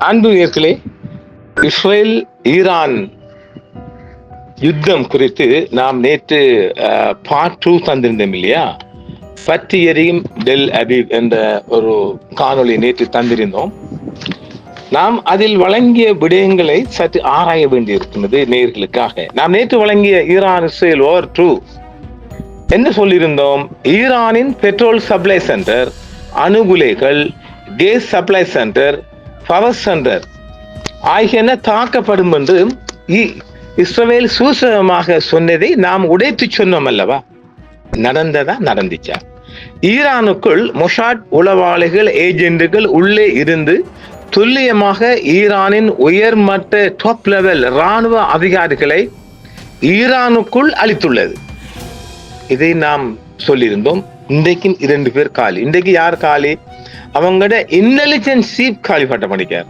அன்பு நேயர்களே, Israel Iran யுத்தம் குறித்து நாம் நேற்று பார்ட் 2 தந்திருந்தோம் இல்லையா? பற்றி எரியும் டெல் அபீப் என்ற ஒரு காணொளி நேற்று தந்திருந்தோம். நாம் அதில் வழங்கிய விடயங்களை சற்று ஆராய வேண்டியிருக்கிறது நேயர்களுக்காக. நாம் நேற்று வழங்கிய ஈரான் இஸ்ரேல் வார் 2 என்ன சொல்லியிருந்தோம்? ஈரானின் பெட்ரோல் சப்ளை சென்டர், அணுகுலைகள், gas supply centre, power centre ஆகியன தாக்கப்படும் என்று இஸ்ரேல் சூசகமாக சொன்னதை நாம் உடைத்து சொன்னோம் அல்லவா? நடந்துச்சா? ஈரானுக்குள் மொசாட் உளவாளிகள், ஏஜென்ட்டுகள் உள்ளே இருந்து துல்லியமாக ஈரானின் உயர்மட்ட டாப் லெவல் இராணுவ அதிகாரிகளை ஈரானுக்குள் அளித்துள்ளது. இதை நாம் சொல்லியிருந்தோம். இன்றைக்கும் 2 பேர் காலி. இன்றைக்கு யார் காலி? அவங்களோட இன்டெலிஜென்ஸ் சீப் காலி பண்ணப்பட்டிருக்கார்.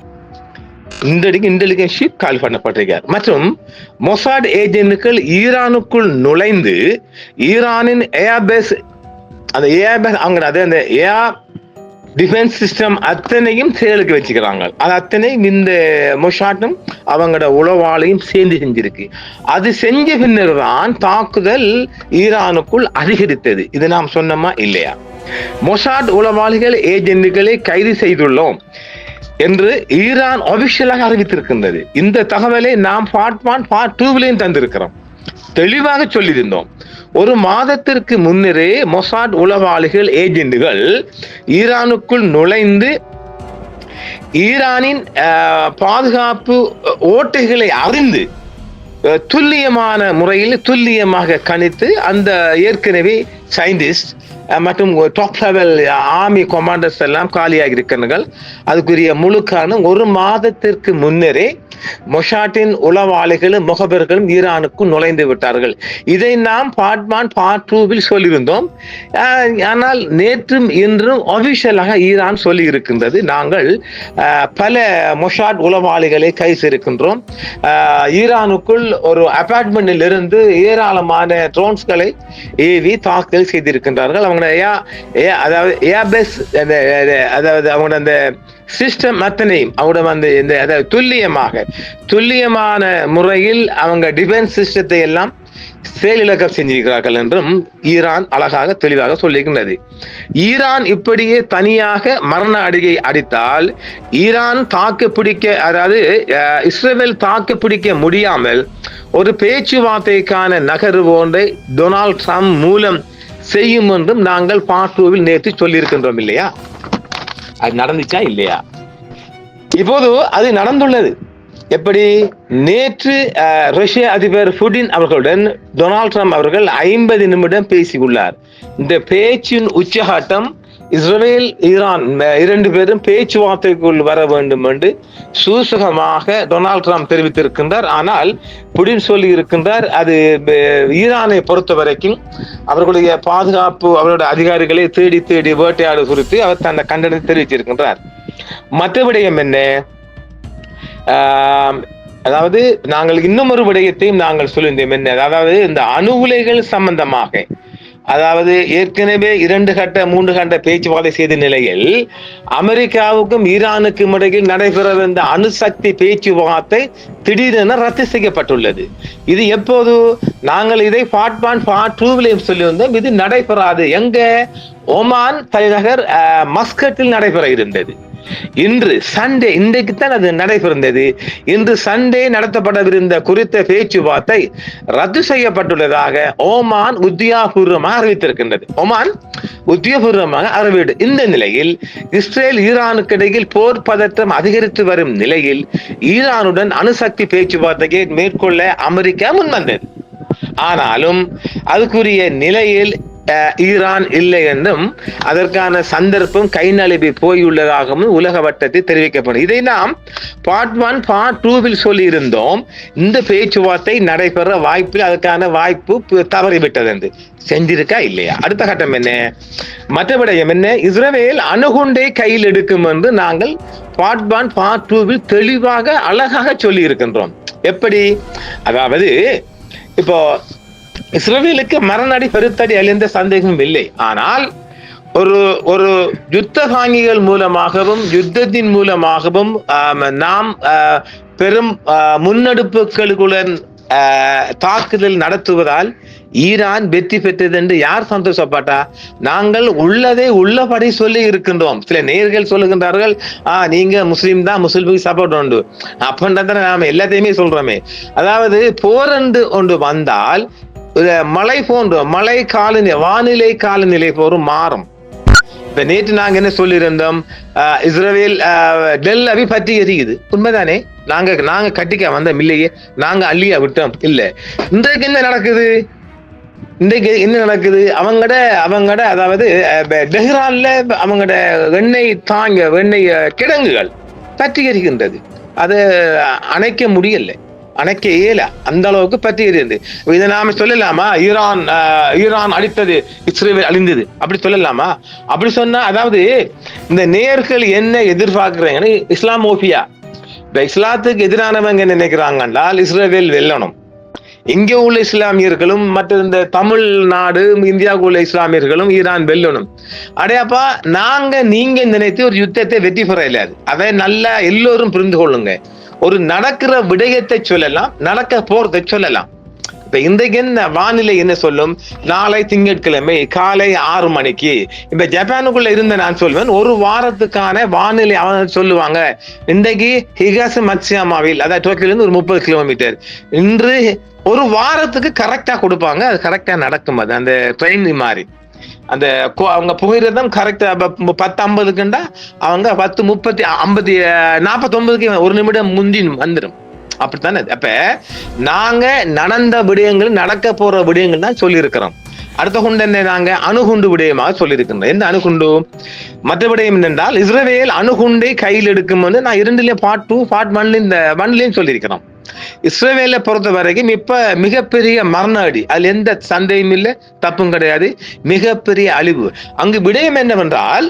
இன்டெலிஜென்ஸ் சீப் காலி பண்ணப்பட்டிருக்கார். மற்றும் மொசாட் ஏஜென்ட்டுகள் ஈரானுக்குள் நுழைந்து ஈரானின் ஏர்பேஸ், அந்த ஏர்பேஸ் அந்த ஏர் டிஃபென்ஸ் சிஸ்டம் அத்தனையும் செயலுக்கு வச்சுக்கிறாங்க. அது அத்தனையும் இந்த மொசாட்டும் அவங்களோட உளவாளையும் சேர்ந்து செஞ்சிருக்கு. அது செஞ்ச பின்னர் தான் தாக்குதல் ஈரானுக்குள் அதிகரித்தது. இது நாம் சொன்னோமா இல்லையா? மொசாட் உளவாளிகள், ஏஜென்ட்டுகளை கைது செய்துள்ளோம் என்று ஈரான் ஆபிஷியலாக அறிவித்திருக்கின்றது. இந்த தகவலை நாம் பார்ட் 1 பார்ட் 2 தந்திருக்கிறோம். தெளிவாக சொல்லியிருந்தோம். ஒரு மாதத்திற்கு முன்னரே மொசாட் உளவாளிகள், ஏஜென்ட்டுகள் ஈரானுக்குள் நுழைந்து ஈரானின் பாதுகாப்பு ஓட்டைகளை அறிந்து துல்லியமான முறையில் துல்லியமாக கணித்து அந்த ஏற்கனவே சயின்டிஸ்ட் மற்றும் டாப் லெவல் ஆர்மி கமாண்டர்ஸ் எல்லாம் காலியாக இருக்கிறார்கள். அதுக்குரிய முழு காரணம் ஒரு மாதத்திற்கு முன்னரே மொசாட்டின் உளவாளிகளும் முகபர்களும் ஈரானுக்கு நுழைந்து விட்டார்கள். இதை நாம் பார்ட் 1 பார்ட் 2 சொல்லியிருந்தோம். ஆனால் நேற்றும் இன்றும் ஆபிஷியலாக ஈரான் சொல்லி இருக்கின்றது, நாங்கள் பல மொசாட் உளவாளிகளை கைது செய்திருக்கின்றோம். ஈரானுக்குள் ஒரு அபார்ட்மெண்டில் இருந்து ஏராளமான ட்ரோன்ஸ்களை ஏவி தாக்கல் செய்திருக்கின்றார்கள். அதாவது ஏர்பேஸ், அதாவது அவங்களோட அந்த சிஸ்டம் அத்தனையும் அவங்க துல்லியமான முறையில் அவங்க டிஃபென்ஸ் சிஸ்டத்தை எல்லாம் செயலிழக்கம் செஞ்சிருக்கிறார்கள் என்றும் ஈரான் அழகாக தெளிவாக சொல்லியிருக்கின்றது. ஈரான் இப்படியே தனியாக மரண அடியை அடித்தால் ஈரான் அதாவது இஸ்ரேல் தாக்கு பிடிக்க முடியாமல் ஒரு பேச்சுவார்த்தைக்கான நகர்வு ஒன்றை டொனால்ட் ட்ரம்ப் மூலம் செய்யும் என்றும் நாங்கள் பார்ட் 2 நேற்று சொல்லியிருக்கின்றோம் இல்லையா? அது நடந்துச்சா இல்லையா? இப்போது அது நடந்துள்ளது. எப்படி? நேற்று ரஷ்ய அதிபர் புடின் அவர்களுடன் டொனால்ட் ட்ரம்ப் அவர்கள் 50 நிமிடம் பேசியுள்ளார். இந்த பேச்சின் உச்சகட்டம் இஸ்ரேல் ஈரான் 2 பேரும் பேச்சுவார்த்தைக்குள் வர வேண்டும் என்று சூசகமாக டொனால்ட் ட்ரம்ப் தெரிவித்திருக்கின்றார். ஆனால் புடின் சொல்லி இருக்கின்றார், அது ஈரானை பொறுத்த வரைக்கும் அவர்களுடைய பாதுகாப்பு, அவருடைய அதிகாரிகளை தேடி வேட்டையாடு குறித்து அவர் தன்னை கண்டனத்தை தெரிவித்திருக்கின்றார். மற்ற விடயம் என்ன? அதாவது நாங்கள் இன்னும் ஒரு விடயத்தையும் நாங்கள் சொல்லியிருந்தோம். என்ன? அதாவது இந்த அணு உலைகள் சம்பந்தமாக, அதாவது ஏற்கனவே 2 கட்ட 3 கட்ட பேச்சுவார்த்தை செய்த நிலையில் அமெரிக்காவுக்கும் ஈரானுக்கும் இடையில் நடைபெறவிருந்த அணுசக்தி பேச்சுவார்த்தை திடீரென ரத்து செய்யப்பட்டுள்ளது. இது எப்போது? நாங்கள் இதை பார்ட் 1 பார்ட் 2 சொல்லியிருந்தோம். இது நடைபெறாது. எங்க? ஒமான் தலைநகர் மஸ்கட்டில் நடைபெற இருந்தது. இன்று சண்டே, இன்றைக்குத்தான் அது நடைபெறுந்தது. இன்று சண்டே நடத்தப்படவிருந்த குறித்த பேச்சுவார்த்தை ரத்து செய்யப்பட்டுள்ளதாக ஓமான் உத்தியோகபூர்வமாக அறிவித்திருக்கின்றது. இந்த நிலையில் இஸ்ரேல் ஈரானுக்கு இடையில் போர் பதற்றம் அதிகரித்து வரும் நிலையில் ஈரானுடன் அணுசக்தி பேச்சுவார்த்தையை மேற்கொள்ள அமெரிக்கா முன்வந்தது. ஆனாலும் அதுக்குரிய நிலையில் ஈரான் இல்லை என்றும் அதற்கான சந்தர்ப்பம் கை நழுவி போயுள்ளதாகவும் உலக வட்டத்தில் தெரிவிக்கப்படும். இதை நாம் பார்ட் 1 பார்ட் 2 சொல்லி இருந்தோம். இந்த பேச்சுவார்த்தை நடைபெற வாய்ப்பில் அதற்கான வாய்ப்பு தவறிவிட்டது என்று. செஞ்சிருக்கா இல்லையா? அடுத்த கட்டம் என்ன? மற்ற விடயம் என்ன? இஸ்ரேல் அணுகுண்டை கையில் எடுக்கும் என்று நாங்கள் பார்ட் 1 பார்ட் 2 தெளிவாக அழகாக சொல்லி இருக்கின்றோம். எப்படி? அதாவது இப்போ இஸ்ரேலுக்கு மரணடி பெருத்தடி அழிந்த சந்தேகம் இல்லை. ஆனால் ஒரு ஒரு யுத்த பாங்கிகள் மூலமாகவும் யுத்தத்தின் மூலமாகவும் நாம் பெரும் முன்னெடுப்புகளுடன் தாக்குதல் நடத்துவதால் ஈரான் வெற்றி பெற்றது என்று யார் சந்தோஷப்பட்டா? நாங்கள் உள்ளதை உள்ளபடி சொல்லி இருக்கின்றோம். சில நேர்கள் சொல்லுகின்றார்கள், நீங்க முஸ்லீம் தான், முஸ்லீமுக்கு சப்போர்ட் உண்டு அப்படின்றத நாம எல்லாத்தையுமே சொல்றோமே. அதாவது போர் ஒன்று வந்தால் மழை போன்ற வானிலை காலநிலை போரும் மாறும். இப்ப நேற்று நாங்க என்ன சொல்லியிருந்தோம், இஸ்ரேல் டெல் அவி பற்றி எரியுது, உண்மைதானே? நாங்க கட்டிக்க வந்தோம் இல்லையே, நாங்க அள்ளியா விட்டோம் இல்ல. இன்றைக்கு என்ன நடக்குது? அவங்கட அதாவது டெஹ்ரான்ல அவங்கட எண்ணெய் கிடங்குகள் பற்றி எரிகின்றது. அதை அணைக்க முடியல, அணைக்க இயல, அந்த அளவுக்கு பற்றி எரியுது. இதை நாம சொல்லலாமா ஈரான் அடித்தது இஸ்ரேல் அழிந்தது அப்படி சொல்லலாமா? அப்படி சொன்னா அதாவது இந்த நேர்கள் என்ன எதிர்பார்க்கிறாங்கன்னு இஸ்லாமோபியா, இந்த இஸ்லாத்துக்கு எதிரானவங்க என்ன நினைக்கிறாங்க என்றால் இஸ்ரேல் வெல்லணும். இங்க உள்ள இஸ்லாமியர்களும் மற்ற இந்த தமிழ்நாடு இந்தியாவுக்கு உள்ள இஸ்லாமியர்களும் ஈரான் வெல்லணும். அடையாப்பா, நீங்க நினைத்து ஒரு யுத்தத்தை வெற்றி பெற இல்லாது. அதை நல்லா எல்லோரும் புரிந்து கொள்ளுங்க. ஒரு நடக்கிற விடயத்தை சொல்லலாம், நடக்க போறதை சொல்லலாம். இப்ப இன்றைக்கு என்ன வானிலை என்ன சொல்லும்? நாளை திங்கட்கிழமை காலை 6 மணிக்கு இப்ப ஜப்பானுக்குள்ள இருந்த நான் சொல்வேன், ஒரு வாரத்துக்கான வானிலை அவன் சொல்லுவாங்க. இன்றைக்கு ஹிகாசு மத்சுயாமாவில், அதாவது டோக்கியோல இருந்து ஒரு 30 கிலோமீட்டர், இன்று ஒரு வாரத்துக்கு கரெக்டா கொடுப்பாங்க. அது கரெக்டா நடக்கும். அது அந்த ட்ரெயின் மாதிரி அந்த அவங்க புகையிரதம் கரெக்டா 10:50க்குண்டா அவங்க 10:49 ஒரு நிமிடம் முந்தி வந்துடும். அப்படித்தானே? அப்ப நாங்க நடந்த விடயங்கள், நடக்க போற விடயங்கள் தான் சொல்லி இருக்கிறோம். அடுத்த குண்டு என்ன? நாங்க அணுகுண்டு விடயமாக சொல்லியிருக்கின்றோம். எந்த அணுகுண்டு? மற்ற விடயம் என்னென்றால் இஸ்ரேல் அணுகுண்டை கையில் எடுக்கும் வந்து நான் 2லயும் பார்ட் 2 பார்ட் 1லயும் சொல்லியிருக்கிறோம். இஸ்ரேலை பொறுத்த வரைக்கும் இப்ப மிகப்பெரிய மரண அடி, அதுல எந்த சந்தேகம் இல்லை, தப்பும் கிடையாது, மிகப்பெரிய அழிவு. அங்கு விடயம் என்னவென்றால்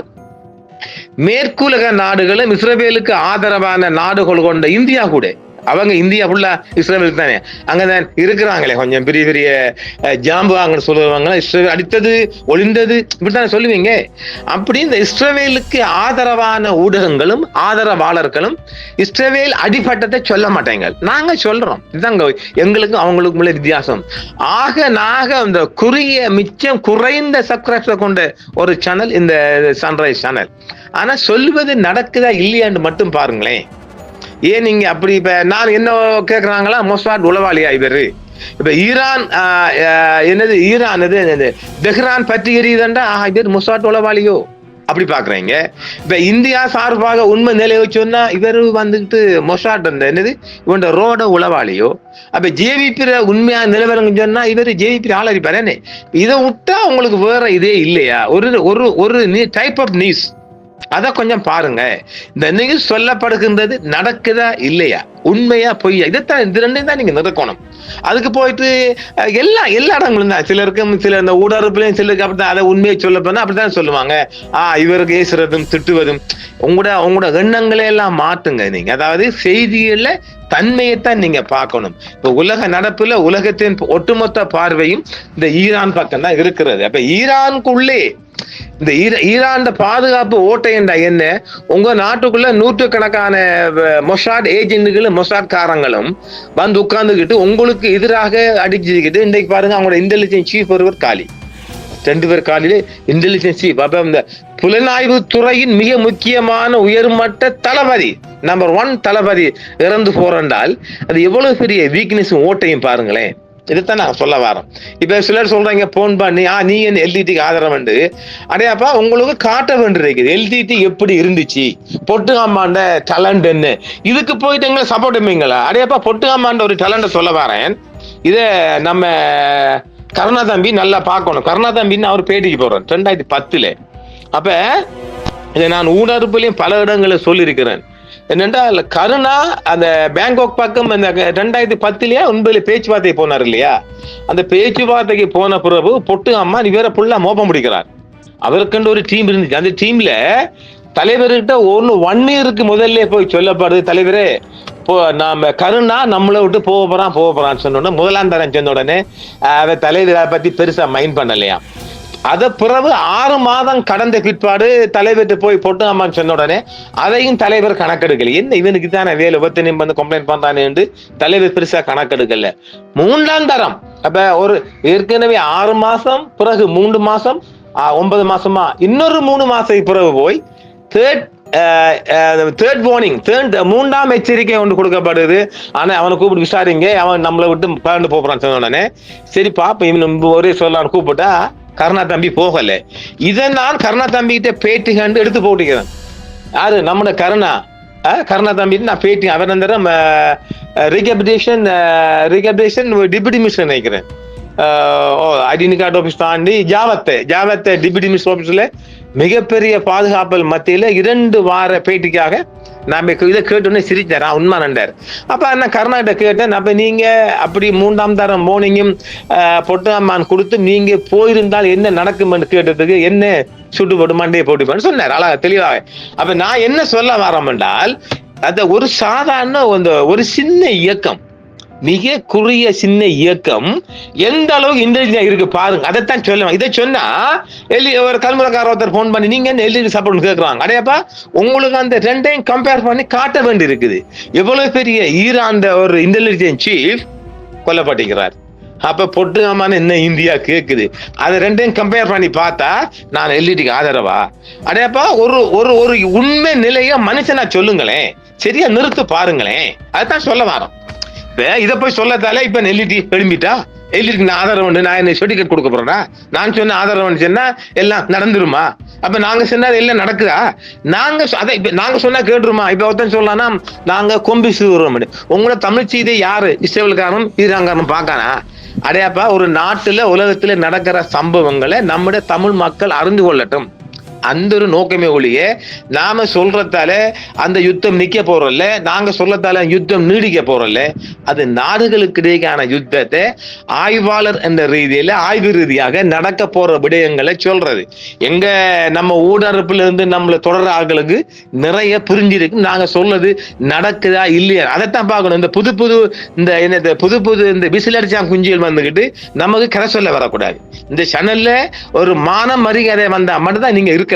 மேற்குலக நாடுகளும் இஸ்ரேலுக்கு ஆதரவான நாடுகள் கொண்ட இந்தியா கூட, அவங்க இந்தியா ஃபுல்லா இஸ்ரேலுக்கு தானே, அங்கதான் இருக்கிறாங்களே கொஞ்சம் பெரிய பெரிய ஜாம்புவாங்கன்னு சொல்லுவாங்க. இஸ்ரேல் அடித்தது ஒளிந்தது இப்படித்தானே சொல்லுவீங்க. அப்படி இந்த இஸ்ரேலுக்கு ஆதரவான ஊடகங்களும் ஆதரவாளர்களும் இஸ்ரேல் அடிபட்டத்தை சொல்ல மாட்டாங்க. நாங்க சொல்றோம். இதுதாங்க எங்களுக்கும் அவங்களுக்கும் உள்ள வித்தியாசம். நாங்க இந்த மிச்சம் குறைந்த சப்ஸ்கிரைபர் கொண்ட ஒரு சேனல் இந்த சன்ரைஸ் சேனல். ஆனா சொல்லுவது நடக்குதா இல்லையான்னு மட்டும் பாருங்களேன். ஏன் நீங்க அப்படி? இப்ப நான் என்ன கேக்குறாங்களா, மொசாட் உளவாளியா இவரு? இப்ப ஈரான் தெஹ்ரான் பற்றி எரியுதுண்டா இவர் மொசாட் உளவாளியோ அப்படி பாக்குறீங்க. இப்ப இந்தியா சார்பாக உண்மை நிலையை சொன்னா இவரு வந்துட்டு மொசாட் இவன் ரோட உளவாளியோ? அப்ப ஜேவிபி உண்மையான நிலவரம் சொன்னா இவரு ஜேவிபி ஆளறிப்பாரு. இதை விட்டா உங்களுக்கு வேற இதே இல்லையா? ஒரு டைப் ஆஃப் நியூஸ் அத கொஞ்சம் பாருங்க. இந்த நியூஸ் சொல்லப்படுகின்றது நடக்குதா இல்லையா, உண்மையா பொய்யா, இதைத்தான் இந்த ரெண்டையும் தான் நீங்க நிறுக்கணும். அதுக்கு போயிட்டு எல்லா இடங்களும் தான் சில இந்த ஊடகத்திலையும் சிலருக்கு அப்படித்தான் அதை உண்மையை சொல்ல போனா அப்படித்தான் சொல்லுவாங்க. இவருக்கு ஏசுறதும் திட்டுவதும். உங்களோட எண்ணங்களை எல்லாம் மாட்டுங்க நீங்க. அதாவது செய்திகள்ல தன்மையைத்தான் நீங்க பார்க்கணும். இப்ப உலக நடப்புல உலகத்தின் ஒட்டுமொத்த பார்வையும் இந்த ஈரான் பக்கம் தான் இருக்கிறது. அப்ப ஈரானுக்குள்ளே இந்த ஈரான் பாதுகாப்பு ஓட்டை என்றா என்ன? உங்க நாட்டுக்குள்ள நூற்றுக்கணக்கான மொசாட் ஏஜென்ட்களும் மொசாட் காரங்களும் வந்து உட்கார்ந்துகிட்டு உங்களுக்கு எதிராக அடிச்சுக்கிட்டு இன்றைக்கு பாருங்க அவங்களோட இன்டெலிஜென்ஸ் சீஃப் ஒருவர் காலி, 2 பேர் காலிலே இன்டெலிஜென்ஸ் சீஃப். அப்ப இந்த புலனாய்வு துறையின் மிக முக்கியமான உயர்மட்ட தளபதி, நம்பர் 1 தளபதி இறந்து போறால் அது எவ்வளவு பெரிய வீக்னஸ் ஓட்டையும் பாருங்களேன். இதைத்தான் நான் சொல்ல வரோம். இப்ப சிலர் சொல்றாங்க போன் பண்ணி நீ என்ன எல்டிடிக்கு ஆதரவு, அடையாப்பா உங்களுக்கு காட்ட வேண்டியிருக்குது எல்டிடி எப்படி இருந்துச்சு, பொட்டுகாமாண்ட டேலண்ட் என்ன, இதுக்கு போயிட்டு எங்களை சப்போர்ட் பண்ணீங்களா? அடையாப்பா பொட்டுகாமாண்ட ஒரு டேலண்ட சொல்ல வரேன். இத நம்ம கருணா தம்பி நல்லா பார்க்கணும். கருணா தம்பின்னு அவர் பேட்டிக்கு போறேன் 2010. அப்ப இதை நான் ஊடகத்திலையும் பல இடங்களை சொல்லியிருக்கிறேன். என்னென்றால் கருணா அந்த பேங்காக் பக்கம் அந்த 2010 உண்மையில பேச்சுவார்த்தை போனார் இல்லையா? அந்த பேச்சுவார்த்தைக்கு போன பிறகு பொட்டு அம்மா இவரை புல்லா மோப்பம் முடிக்கிறார். அவருக்குன்ற ஒரு டீம் இருந்துச்சு. அந்த டீம்ல தலைவர்கிட்ட 1 இயருக்கு முதல்ல போய் சொல்லப்படுது, தலைவரே நாம கருணா நம்மளை விட்டு போக போறான்னு சொன்ன உடனே முதலாம் தரம் சொன்ன உடனே அவ தலைவரை பத்தி பெருசா மைண்ட் பண்ணலையா. அதை பிறகு 6 மாதம் கடந்த பிற்பாடு தலைவர்கிட்ட போய் போட்டு அம்மா சொன்ன உடனே அதையும் தலைவர் கணக்கெடுக்கல. என்ன இவனுக்கு தானே வேலை ஒத்தனை வந்து கம்ப்ளைண்ட் பண்றானே என்று தலைவர் பெருசா கணக்கெடுக்கல. 3ஆம் தரம் அப்ப ஒரு ஏற்கனவே 6 மாசம் பிறகு 3 மாசம் 9 மாசமா இன்னொரு 3 மாசம் பிறகு போய் தேர்ட் வார்னிங் 3ஆம் எச்சரிக்கை ஒன்று கொடுக்கப்படுது. ஆனா அவனை கூப்பிட்டு விசாரிங்க, அவன் நம்மளை விட்டு பறந்து போறான்னு சொன்ன உடனே சரி பாப்ப இவன் ஒரே சொல்லலான்னு கூப்பிட்டா கருணா தம்பி போகல. இதை நான் கருணா தம்பி கிட்ட பேட்டி கண்டு எடுத்து போட்டுக்கிறேன். யாரு நம்மட கருணா தம்பி நான் பேட்டி அவர் அந்த ரீகபிடேஷன் டிப்யூட்டி மினிஸ்டர் நினைக்கிறேன். ஐடென்டி கார்டு ஆபீஸ் தாண்டி ஜாவத்தை டிப்யூட்டி மினிஸ்டர் ஆபீஸ்ல மிகப்பெரிய பாதுகாப்பல் மத்தியில 2 வார பேட்டிக்காக நாம இதை கேட்டோன்னே சிரிச்சார், உண்மை நண்டார். அப்ப என்ன கருணாகிட்ட கேட்டேன், அப்ப நீங்க அப்படி 3ஆம் தரம் மோர்னிங்கும் பொட்டாமான் கொடுத்து நீங்க போயிருந்தால் என்ன நடக்கும் கேட்டதுக்கு என்ன சுட்டு போட்டு மண்டையை போட்டுப்பான்னு சொன்னார் அழகா தெளிவாக. அப்ப நான் என்ன சொல்ல வரேன் என்றால் அந்த ஒரு சாதாரண ஒரு சின்ன இயக்கம், மிக குறுகிய சின்ன இயக்கம் எந்த அளவுக்கு இன்டெலிஜென்டா இருக்கு பாருங்க. அதைத்தான் சொல்லுவேன். இதை சொன்னா ஒரு கல்முறைக்கார ஒருத்தர் போன் பண்ணி நீங்க என்ன எல்இடி சப்போர்ட் கேட்கறாங்க. அடையப்பா உங்களுக்கு அந்த 2ஐயும் கம்பேர் பண்ணி காட்ட வேண்டி இருக்குது. எவ்வளவு பெரிய ஈரான் ஒரு இன்டெலிஜென்ஸ் சீஃப் கொல்லப்பட்டிருக்கிறார். அப்ப பொட்டுமான என்ன இந்தியா கேக்குது. அதை 2ஐயும் கம்பேர் பண்ணி பார்த்தா நான் எல்இடிக்கு ஆதரவா? அடையப்பா ஒரு ஒரு உண்மை நிலைய மனுஷனா சொல்லுங்களேன், சரியா நிறுத்து பாருங்களேன். அதைத்தான் சொல்ல வரோம். இதை போய் சொல்லத்தால இப்ப எல்இடி எழும்பிட்டா எல்இடிக்கு நான் ஆதரவு, நான் என்ன சர்டிபிகேட் கொடுக்க போறேன்னா நான் சொன்ன ஆதரவு சொன்னா எல்லாம் நடந்துருமா? அப்ப நாங்க சொன்னா எல்லாம் நடக்குதா? நாங்க சொன்னா கேட்டுருமா? இப்ப ஒருத்தன் சொல்லலாம் நாங்க கொம்பி சூடுறோம். உங்களோட தமிழ் செய்தி யாரு இஸ்ரேலுக்காரனும் ஈரான்காரனும் பார்க்கானா? அடையாப்பா ஒரு நாட்டுல உலகத்துல நடக்கிற சம்பவங்களை நம்முடைய தமிழ் மக்கள் அறிந்து கொள்ளட்டும். அந்த ஒரு நோக்கமே ஒழிய நாம சொல்றதால அந்த யுத்தம் நிக்க போறோம்ல, நாங்க சொல்றதால யுத்தம் நீடிக்க போறோம்ல. அது நாடுகளுக்கு இடையேயான யுத்தத்தை ஆய்வாளர் என்ற ரீதியில ஆய்வு ரீதியாக நடக்க போற விடயங்களை சொல்றது. எங்க நம்ம ஊடகப்புல இருந்து நம்மள தொடர் ஆட்களுக்கு நிறைய புரிஞ்சிருக்கு. நாங்க சொல்றது நடக்குதா இல்லையா அதைத்தான் பார்க்கணும். இந்த புது இந்த விசில் அடிச்சான் குஞ்சியல் வந்துகிட்டு நமக்கு கரை சொல்ல வரக்கூடாது. இந்த சேனல்ல ஒரு மான மரியாதை வந்தா மட்டும்தான் நீங்க இருக்கலாம்.